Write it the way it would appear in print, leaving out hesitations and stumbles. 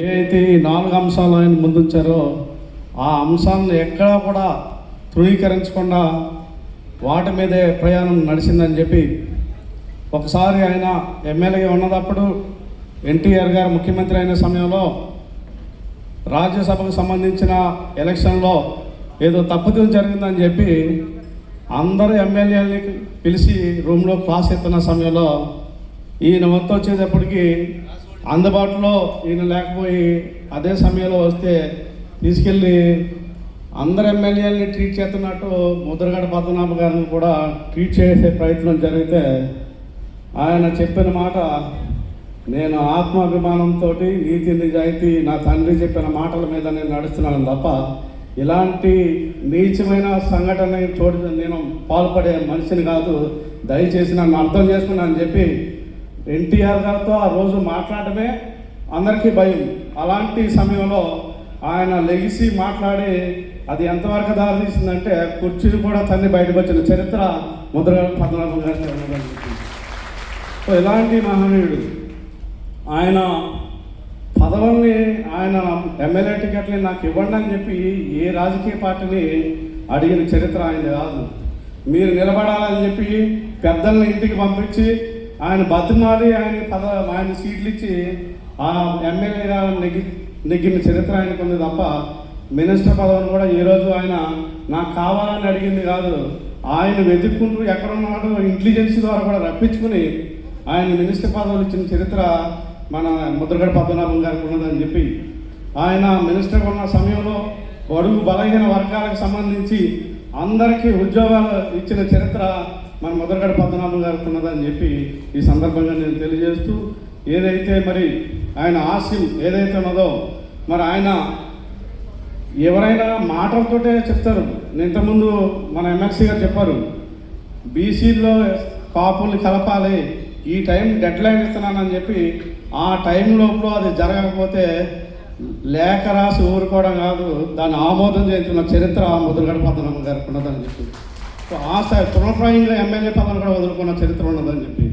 ఏ అయితే ఈ 4 అంశాలు ఆయన ముందుంచారో ఆ అంశాలను ఎక్కడా కూడా తృణీకరించకుండా వాటి మీదే ప్రయాణం నడిచిందని చెప్పి ఒకసారి ఆయన ఎమ్మెల్యేగా ఉన్నప్పుడు ఎన్టీఆర్ గారు ముఖ్యమంత్రి అయిన సమయంలో రాజ్యసభకు సంబంధించిన ఎలక్షన్లో ఏదో తప్పుదం జరిగిందని చెప్పి అందరూ ఎమ్మెల్యేలని పిలిచి రూమ్లో క్లాస్ ఎత్తున్న సమయంలో ఈయన వంతు వచ్చేటప్పటికి అందుబాటులో ఈయన లేకపోయి అదే సమయంలో వస్తే తీసుకెళ్ళి అందరు ఎమ్మెల్యేలని ట్రీట్ చేస్తున్నట్టు ముద్రగడ పద్మనాభ గారిని కూడా ట్రీట్ చేసే ప్రయత్నం జరిగితే ఆయన చెప్పిన మాట, నేను ఆత్మాభిమానంతో నీతి నిజాయితీ నా తండ్రి చెప్పిన మాటల మీద నేను నడుస్తున్నాను తప్ప ఇలాంటి నీచమైన సంఘటన నేను పాల్పడే మనిషిని కాదు, దయచేసి నన్ను అర్థం చేసుకున్నాను చెప్పి ఎన్టీఆర్ గారితో ఆ రోజు మాట్లాడమే అందరికీ భయం. అలాంటి సమయంలో ఆయన లెగిసి మాట్లాడి అది ఎంతవరకు దారి తీసిందంటే కుర్చీని కూడా తన్ని బయటకు వచ్చిన చరిత్ర ముద్రగడ పద్మనాభం గారికి ఉన్నదని. సో ఇలాంటి మహనీయుడు ఆయన పదవుల్ని ఆయన ఎమ్మెల్యే టికెట్ని నాకు ఇవ్వండి అని చెప్పి ఏ రాజకీయ పార్టీని అడిగిన చరిత్ర ఆయన కాదు. మీరు నిలబడాలని చెప్పి పెద్దల్ని ఇంటికి పంపించి ఆయన బతిమాలి ఆయన సీట్లు ఇచ్చి ఆ ఎమ్మెల్యేగా నెగ్గిన చరిత్ర ఆయనకు ఉంది తప్ప మినిస్టర్ పదవిని కూడా ఈరోజు ఆయన నాకు కావాలని అడిగింది కాదు. ఆయన వెతుక్కుంటూ ఎక్కడున్నాడో ఇంటెలిజెన్స్ ద్వారా కూడా రప్పించుకుని ఆయన మినిస్టర్ పదవులు ఇచ్చిన చరిత్ర మన ముద్రగడ పద్మనాభం గారికి ఉన్నదని చెప్పి ఆయన మినిస్టర్ ఉన్న సమయంలో బడుగు బలహీన వర్గాలకు సంబంధించి అందరికీ ఉద్యోగాలు ఇచ్చిన చరిత్ర మన ముద్రగడ పద్మనాభం గారికి ఉన్నదని చెప్పి ఈ సందర్భంగా నేను తెలియజేస్తూ, ఏదైతే మరి ఆయన ఆశయం ఏదైతే ఉన్నదో మరి ఆయన ఎవరైనా మాటలతోటే చెప్తారు. ఇంతకుముందు మన ఎమ్మెల్సీ గారు చెప్పారు, బీసీల్లో కాపుల్ని కలపాలి, ఈ టైం డెడ్ లైన్ ఇస్తున్నానని చెప్పి ఆ టైం లోపల అది జరగకపోతే లేఖ రాసి ఊరుకోవడం కాదు, దాన్ని ఆమోదం చేస్తున్న చరిత్ర ముద్రగడ పద్మనాభం గారికి ఉన్నదని చెప్పి, సో ఆ తృణప్రాయంగా ఎమ్మెల్యే పదవిని కూడా వదులుకున్న చరిత్ర ఉన్నదని చెప్పి